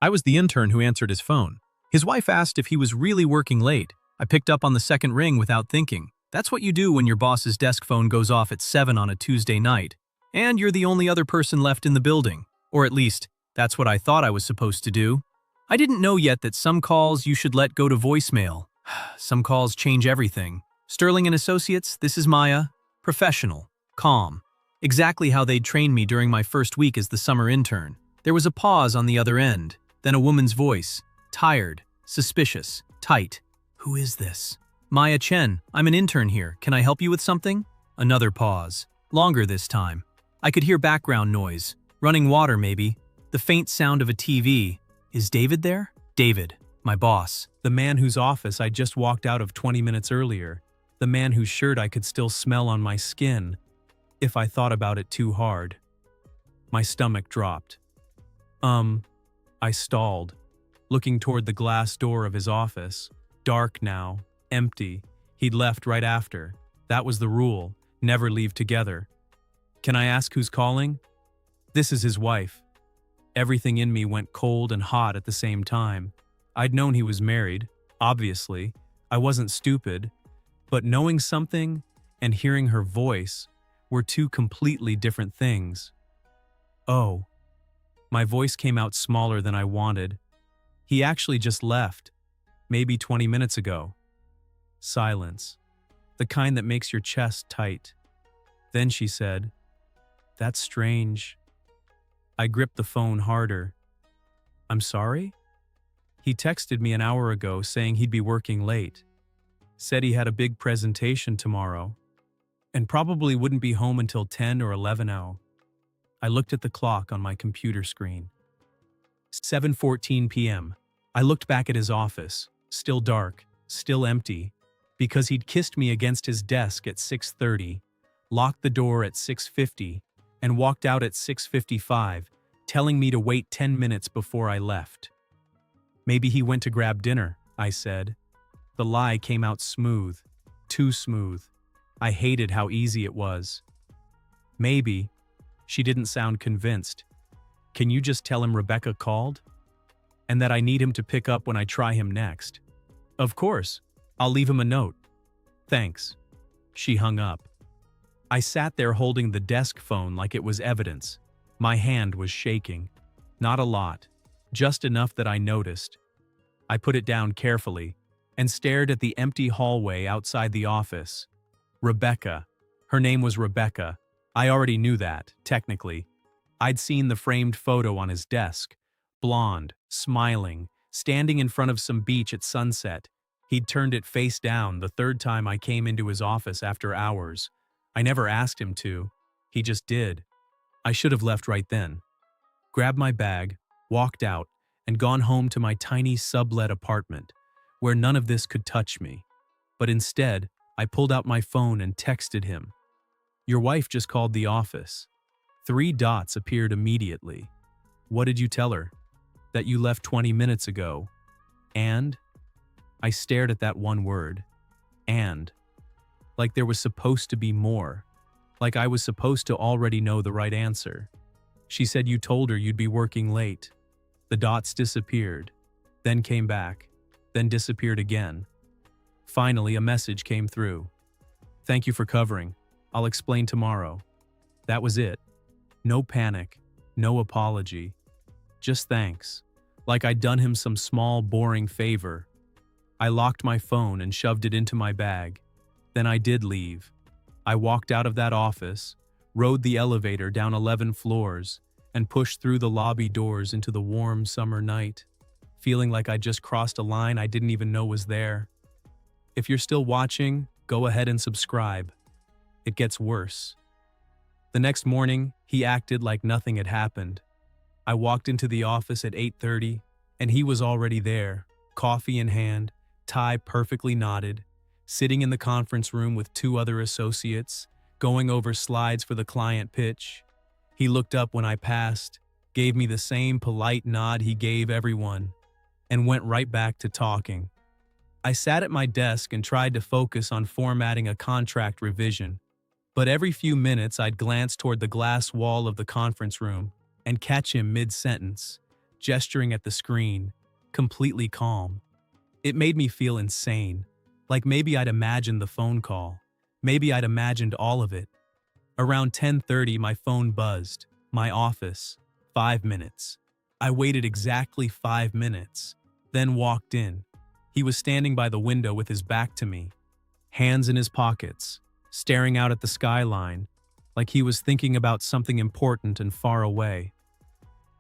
I was the intern who answered his phone. His wife asked if he was really working late. I picked up on the second ring without thinking. That's what you do when your boss's desk phone goes off at 7 on a Tuesday night, and you're the only other person left in the building. Or at least, that's what I thought I was supposed to do. I didn't know yet that some calls you should let go to voicemail. Some calls change everything. Sterling & Associates, this is Maya. Professional. Calm. Exactly how they'd trained me during my first week as the summer intern. There was a pause on the other end, then a woman's voice. Tired. Suspicious. Tight. Who is this? Maya Chen, I'm an intern here. Can I help you with something? Another pause. Longer this time. I could hear background noise. Running water, maybe. The faint sound of a TV. Is David there? David, my boss. The man whose office I just walked out of 20 minutes earlier. The man whose shirt I could still smell on my skin, if I thought about it too hard. My stomach dropped. I stalled, looking toward the glass door of his office. Dark now, empty. He'd left right after. That was the rule, never leave together. Can I ask who's calling? This is his wife. Everything in me went cold and hot at the same time. I'd known he was married, obviously. I wasn't stupid. But knowing something and hearing her voice were two completely different things. Oh. My voice came out smaller than I wanted. He actually just left, maybe 20 minutes ago. Silence. The kind that makes your chest tight. Then she said, "That's strange." I gripped the phone harder. "I'm sorry?" He texted me an hour ago saying he'd be working late. Said he had a big presentation tomorrow and probably wouldn't be home until 10 or 11 hours. I looked at the clock on my computer screen. 7:14 p.m. I looked back at his office, still dark, still empty, because he'd kissed me against his desk at 6:30, locked the door at 6:50, and walked out at 6:55, telling me to wait 10 minutes before I left. Maybe he went to grab dinner, I said. The lie came out smooth, too smooth. I hated how easy it was. Maybe. She didn't sound convinced. Can you just tell him Rebecca called? And that I need him to pick up when I try him next? Of course. I'll leave him a note. Thanks. She hung up. I sat there holding the desk phone like it was evidence. My hand was shaking. Not a lot. Just enough that I noticed. I put it down carefully and stared at the empty hallway outside the office. Rebecca. Her name was Rebecca. I already knew that, technically. I'd seen the framed photo on his desk. Blonde, smiling, standing in front of some beach at sunset. He'd turned it face down the third time I came into his office after hours. I never asked him to. He just did. I should have left right then. Grabbed my bag, walked out, and gone home to my tiny sublet apartment, where none of this could touch me. But instead, I pulled out my phone and texted him. Your wife just called the office. 3 dots appeared immediately. What did you tell her? That you left 20 minutes ago. And? I stared at that one word. And. Like there was supposed to be more. Like I was supposed to already know the right answer. She said you told her you'd be working late. The dots disappeared, then came back, then disappeared again. Finally, a message came through. Thank you for covering. I'll explain tomorrow. That was it. No panic, no apology. Just thanks. Like I'd done him some small, boring favor. I locked my phone and shoved it into my bag. Then I did leave. I walked out of that office, rode the elevator down 11 floors, and pushed through the lobby doors into the warm summer night, feeling like I just crossed a line I didn't even know was there. If you're still watching, go ahead and subscribe. It gets worse. The next morning, he acted like nothing had happened. I walked into the office at 8:30, and he was already there, coffee in hand, tie perfectly knotted, sitting in the conference room with 2 other associates, going over slides for the client pitch. He looked up when I passed, gave me the same polite nod he gave everyone, and went right back to talking. I sat at my desk and tried to focus on formatting a contract revision. But every few minutes I'd glance toward the glass wall of the conference room and catch him mid-sentence, gesturing at the screen, completely calm. It made me feel insane, like maybe I'd imagined the phone call. Maybe I'd imagined all of it. Around 10:30, my phone buzzed. My office. 5 minutes. I waited exactly 5 minutes, then walked in. He was standing by the window with his back to me, hands in his pockets, staring out at the skyline, like he was thinking about something important and far away.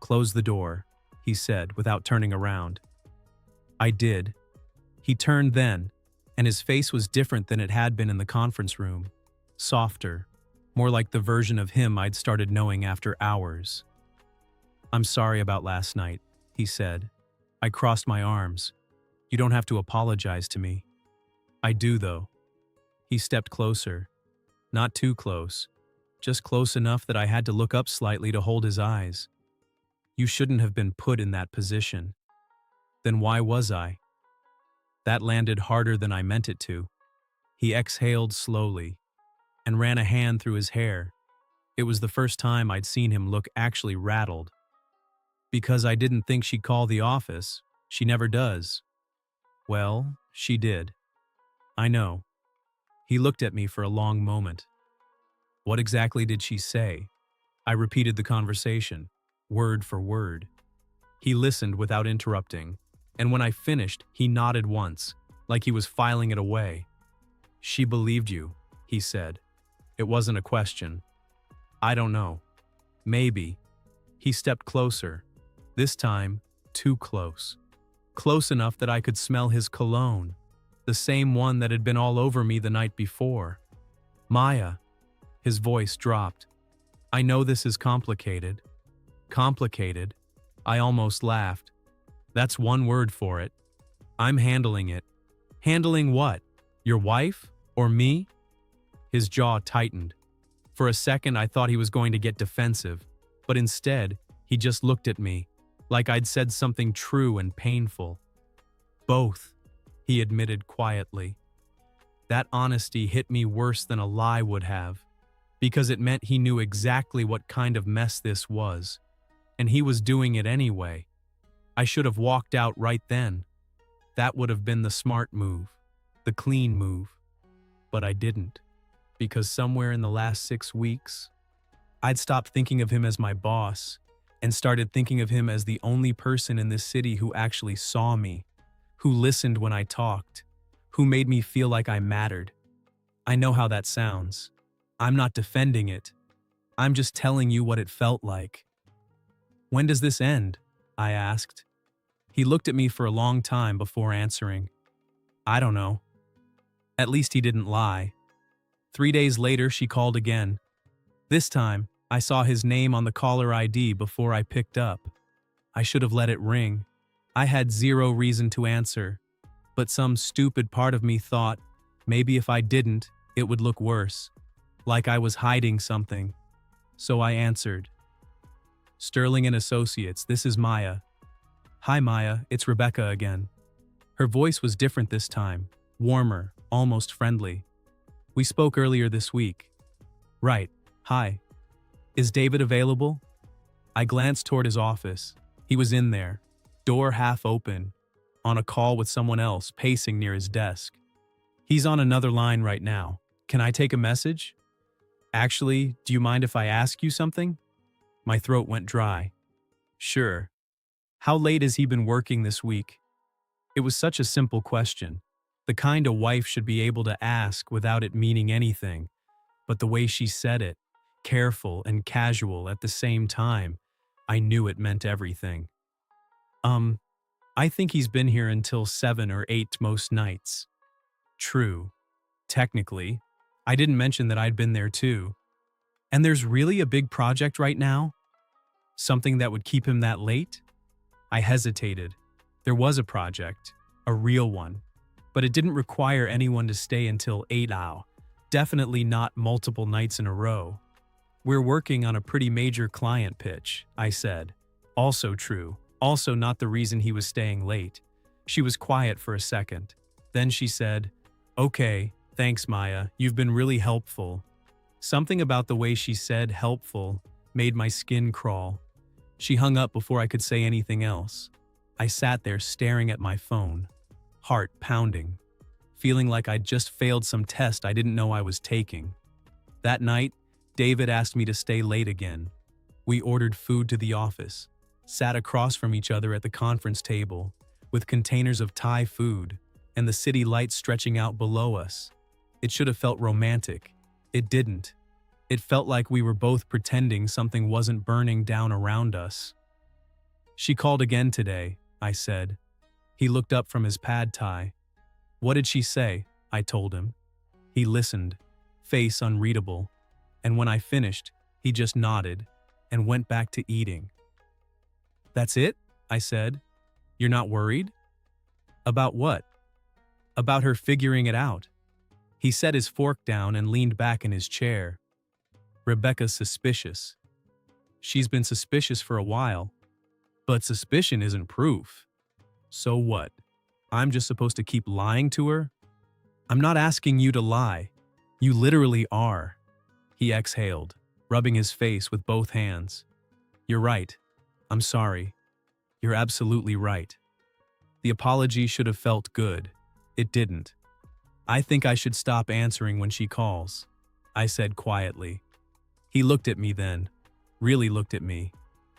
"Close the door," he said without turning around. I did. He turned then, and his face was different than it had been in the conference room. Softer, more like the version of him I'd started knowing after hours. "I'm sorry about last night," he said. I crossed my arms. "You don't have to apologize to me." "I do, though." He stepped closer. Not too close, just close enough that I had to look up slightly to hold his eyes. "You shouldn't have been put in that position." "Then why was I?" That landed harder than I meant it to. He exhaled slowly and ran a hand through his hair. It was the first time I'd seen him look actually rattled. "Because I didn't think she'd call the office. She never does." "Well, she did." "I know." He looked at me for a long moment. "What exactly did she say?" I repeated the conversation, word for word. He listened without interrupting, and when I finished, he nodded once, like he was filing it away. "She believed you," he said. It wasn't a question. "I don't know. Maybe." He stepped closer. This time, too close. Close enough that I could smell his cologne, the same one that had been all over me the night before. "Maya." His voice dropped. "I know this is complicated." "Complicated?" I almost laughed. "That's one word for it. I'm handling it." "Handling what? Your wife? Or me?" His jaw tightened. For a second I thought he was going to get defensive, but instead, he just looked at me, like I'd said something true and painful. "Both," he admitted quietly. That honesty hit me worse than a lie would have, because it meant he knew exactly what kind of mess this was, and he was doing it anyway. I should have walked out right then. That would have been the smart move, the clean move. But I didn't, because somewhere in the last 6 weeks, I'd stopped thinking of him as my boss and started thinking of him as the only person in this city who actually saw me, who listened when I talked, who made me feel like I mattered. I know how that sounds. I'm not defending it. I'm just telling you what it felt like. "When does this end?" I asked. He looked at me for a long time before answering. "I don't know." At least he didn't lie. 3 days later, she called again. This time, I saw his name on the caller ID before I picked up. I should have let it ring. I had zero reason to answer, but some stupid part of me thought, maybe if I didn't, it would look worse, like I was hiding something. So I answered. "Sterling and Associates, this is Maya." "Hi Maya, it's Rebecca again." Her voice was different this time, warmer, almost friendly. "We spoke earlier this week." "Right, hi. Is David available?" I glanced toward his office. He was in there, door half open, on a call with someone else pacing near his desk. "He's on another line right now. Can I take a message?" "Actually, do you mind if I ask you something?" My throat went dry. "Sure. How late has he been working this week?" It was such a simple question, the kind a wife should be able to ask without it meaning anything, but the way she said it, careful and casual at the same time, I knew it meant everything. I think he's been here until 7 or 8 most nights." True. Technically. I didn't mention that I'd been there too. "And there's really a big project right now? Something that would keep him that late?" I hesitated. There was a project, a real one, but it didn't require anyone to stay until 8 hours. Definitely not multiple nights in a row. "We're working on a pretty major client pitch," I said. Also true. Also not the reason he was staying late. She was quiet for a second. Then she said, "Okay, thanks Maya, you've been really helpful." Something about the way she said helpful made my skin crawl. She hung up before I could say anything else. I sat there staring at my phone, heart pounding, feeling like I'd just failed some test I didn't know I was taking. That night, David asked me to stay late again. We ordered food to the office, sat across from each other at the conference table, with containers of Thai food, and the city lights stretching out below us. It should have felt romantic. It didn't. It felt like we were both pretending something wasn't burning down around us. She called again today, I said. He looked up from his pad thai. What did she say? I told him. He listened, face unreadable, and when I finished, he just nodded and went back to eating. That's it? I said. You're not worried? About what? About her figuring it out. He set his fork down and leaned back in his chair. Rebecca's suspicious. She's been suspicious for a while. But suspicion isn't proof. So what? I'm just supposed to keep lying to her? I'm not asking you to lie. You literally are. He exhaled, rubbing his face with both hands. You're right. I'm sorry. You're absolutely right. The apology should have felt good. It didn't. I think I should stop answering when she calls, I said quietly. He looked at me then, really looked at me,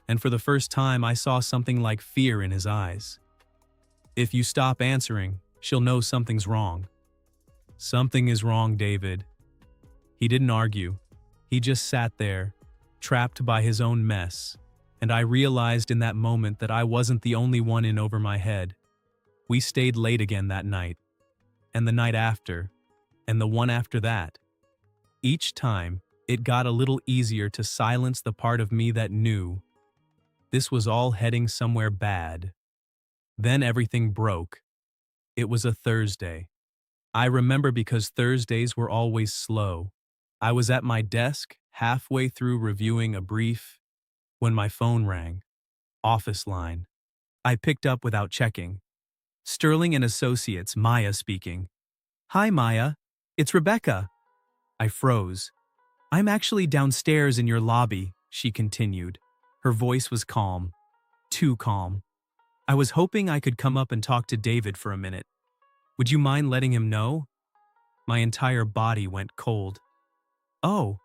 and for the first time I saw something like fear in his eyes. If you stop answering, she'll know something's wrong. Something is wrong, David. He didn't argue. He just sat there, trapped by his own mess, and I realized in that moment that I wasn't the only one in over my head. We stayed late again that night, and the night after, and the one after that. Each time, it got a little easier to silence the part of me that knew this was all heading somewhere bad. Then everything broke. It was a Thursday. I remember because Thursdays were always slow. I was at my desk, halfway through reviewing a brief, when my phone rang. Office line. I picked up without checking. Sterling and Associates, Maya speaking. Hi, Maya. It's Rebecca. I froze. I'm actually downstairs in your lobby, she continued. Her voice was calm. Too calm. I was hoping I could come up and talk to David for a minute. Would you mind letting him know? My entire body went cold. Oh,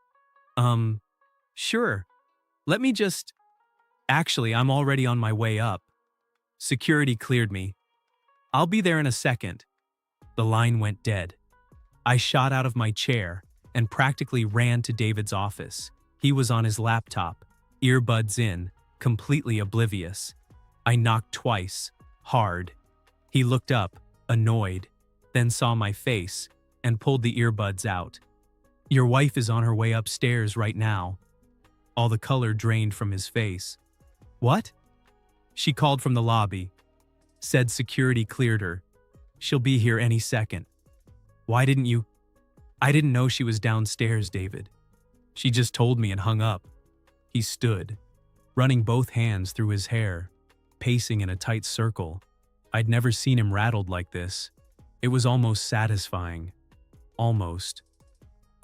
sure. Let me just… Actually, I'm already on my way up. Security cleared me. I'll be there in a second. The line went dead. I shot out of my chair and practically ran to David's office. He was on his laptop, earbuds in, completely oblivious. I knocked twice, hard. He looked up, annoyed, then saw my face and pulled the earbuds out. Your wife is on her way upstairs right now. All the color drained from his face. What? She called from the lobby. Said security cleared her. She'll be here any second. Why didn't you… I didn't know she was downstairs, David. She just told me and hung up. He stood, running both hands through his hair, pacing in a tight circle. I'd never seen him rattled like this. It was almost satisfying. Almost.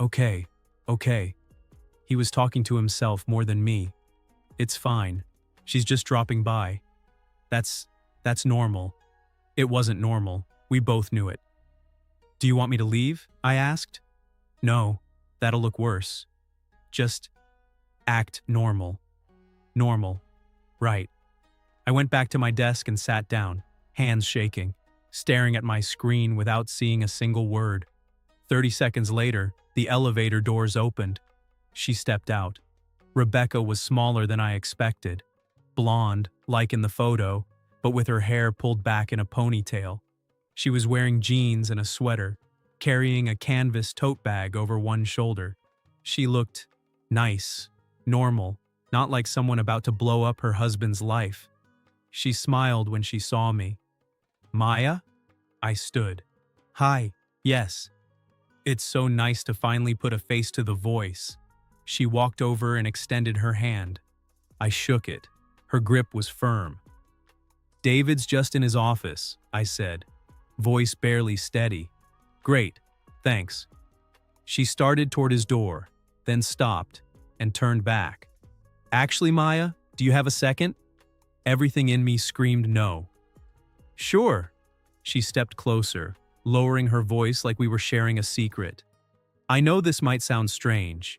Okay. He was talking to himself more than me. It's fine. She's just dropping by. That's normal. It wasn't normal. We both knew it. Do you want me to leave? I asked. No, that'll look worse. Just act normal. Normal. Right. I went back to my desk and sat down, hands shaking, staring at my screen without seeing a single word. 30 seconds later, the elevator doors opened. She stepped out. Rebecca was smaller than I expected. Blonde, like in the photo, but with her hair pulled back in a ponytail. She was wearing jeans and a sweater, carrying a canvas tote bag over one shoulder. She looked nice, normal, not like someone about to blow up her husband's life. She smiled when she saw me. Maya? I stood. Hi, yes. It's so nice to finally put a face to the voice. She walked over and extended her hand. I shook it. Her grip was firm. David's just in his office, I said, voice barely steady. Great, thanks. She started toward his door, then stopped and turned back. Actually, Maya, Do you have a second? Everything in me screamed no. Sure. She stepped closer, lowering her voice like we were sharing a secret. I know this might sound strange,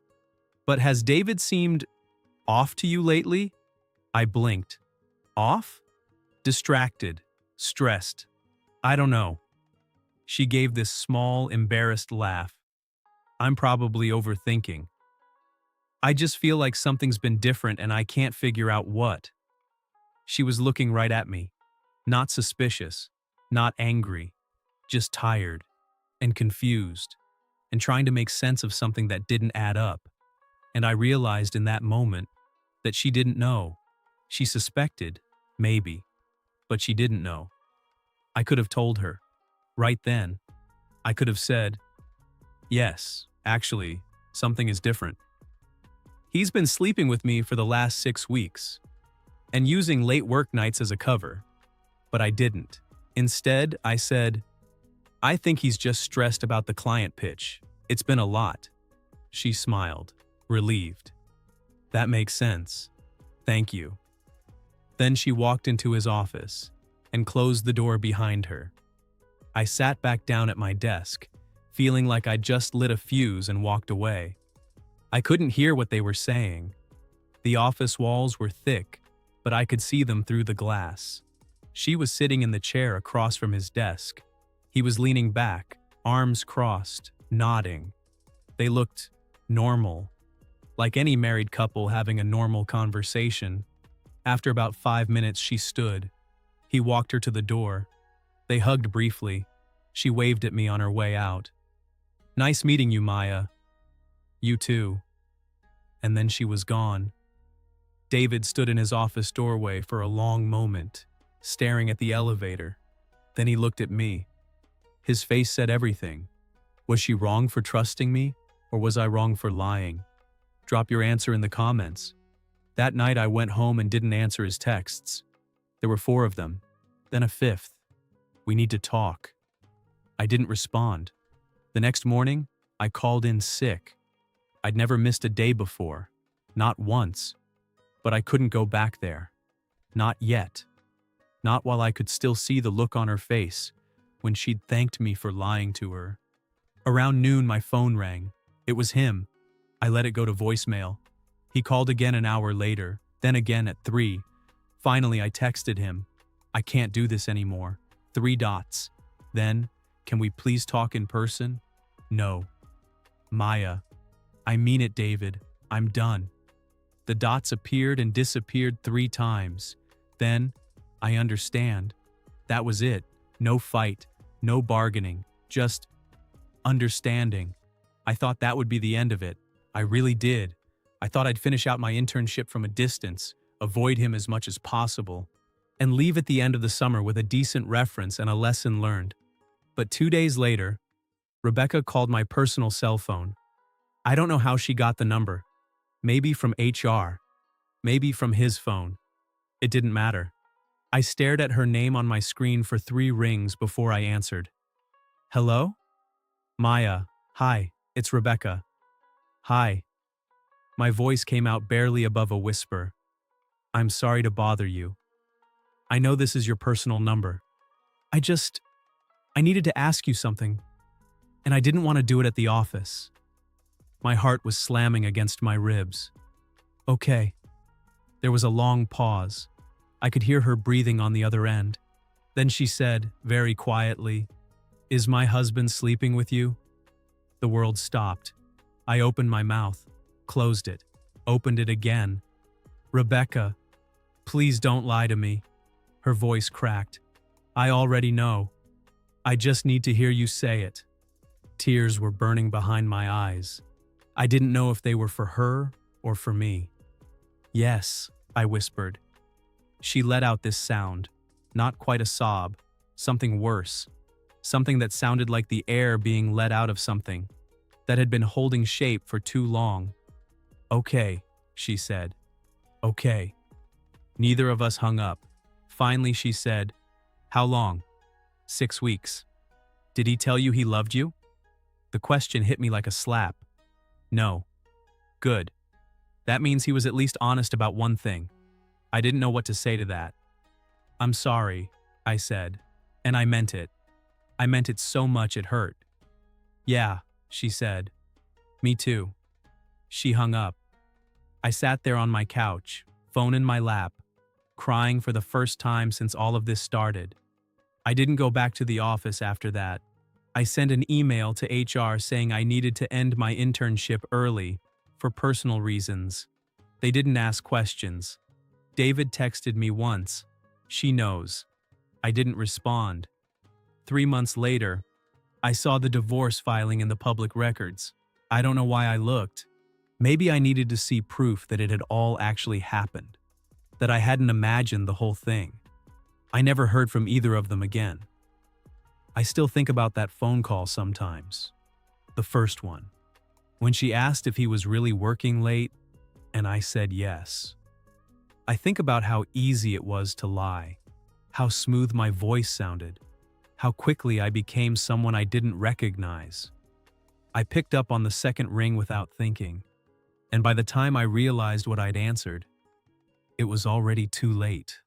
but has David seemed off to you lately? I blinked. Off? Distracted. Stressed. I don't know. She gave this small, embarrassed laugh. I'm probably overthinking. I just feel like something's been different and I can't figure out what. She was looking right at me. Not suspicious, not angry, just tired and confused and trying to make sense of something that didn't add up. And I realized in that moment that she didn't know. She suspected, maybe, but she didn't know. I could have told her. Right then, I could have said, yes, actually, something is different. He's been sleeping with me for the last 6 weeks and using late work nights as a cover, but I didn't. Instead, I said, I think he's just stressed about the client pitch. It's been a lot. She smiled, relieved. That makes sense. Thank you. Then she walked into his office and closed the door behind her. I sat back down at my desk, feeling like I'd just lit a fuse and walked away. I couldn't hear what they were saying. The office walls were thick, but I could see them through the glass. She was sitting in the chair across from his desk. He was leaning back, arms crossed, nodding. They looked normal, like any married couple having a normal conversation. After about 5 minutes, she stood. He walked her to the door. They hugged briefly. She waved at me on her way out. Nice meeting you, Maya. You too. And then she was gone. David stood in his office doorway for a long moment, staring at the elevator. Then he looked at me. His face said everything. Was she wrong for trusting me, or was I wrong for lying? Drop your answer in the comments. That night I went home and didn't answer his texts. There were 4 of them, then a 5th. We need to talk. I didn't respond. The next morning, I called in sick. I'd never missed a day before, not once. But I couldn't go back there. Not yet. Not while I could still see the look on her face when she'd thanked me for lying to her. Around noon, my phone rang. It was him. I let it go to voicemail. He called again an hour later, then again at 3. Finally, I texted him. I can't do this anymore. 3 dots. Then, can we please talk in person? No. Maya. I mean it, David. I'm done. The dots appeared and disappeared 3 times. Then, I understand. That was it. No fight, no bargaining, just understanding. I thought that would be the end of it. I really did. I thought I'd finish out my internship from a distance, avoid him as much as possible, and leave at the end of the summer with a decent reference and a lesson learned. But 2 days later, Rebecca called my personal cell phone. I don't know how she got the number. Maybe from HR. Maybe from his phone. It didn't matter. I stared at her name on my screen for 3 rings before I answered. Hello? Maya. Hi, it's Rebecca. Hi. My voice came out barely above a whisper. I'm sorry to bother you. I know this is your personal number. I needed to ask you something, and I didn't want to do it at the office. My heart was slamming against my ribs. Okay. There was a long pause. I could hear her breathing on the other end. Then she said, very quietly, Is my husband sleeping with you? The world stopped. I opened my mouth, closed it, opened it again. Rebecca, please don't lie to me. Her voice cracked. I already know. I just need to hear you say it. Tears were burning behind my eyes. I didn't know if they were for her or for me. Yes, I whispered. She let out this sound, not quite a sob, something worse, something that sounded like the air being let out of something that had been holding shape for too long. Okay, she said. Okay. Neither of us hung up. Finally, she said, How long? 6 weeks. Did he tell you he loved you? The question hit me like a slap. No. Good. That means he was at least honest about one thing. I didn't know what to say to that. "I'm sorry," I said, and I meant it. I meant it so much it hurt. "Yeah," she said. "Me too." She hung up. I sat there on my couch, phone in my lap, crying for the first time since all of this started. I didn't go back to the office after that. I sent an email to HR saying I needed to end my internship early for personal reasons. They didn't ask questions. David texted me once. She knows. I didn't respond. 3 months later, I saw the divorce filing in the public records. I don't know why I looked. Maybe I needed to see proof that it had all actually happened, that I hadn't imagined the whole thing. I never heard from either of them again. I still think about that phone call sometimes. The first one, when she asked if he was really working late, and I said yes. I think about how easy it was to lie, how smooth my voice sounded, how quickly I became someone I didn't recognize. I picked up on the second ring without thinking, and by the time I realized what I'd answered, it was already too late.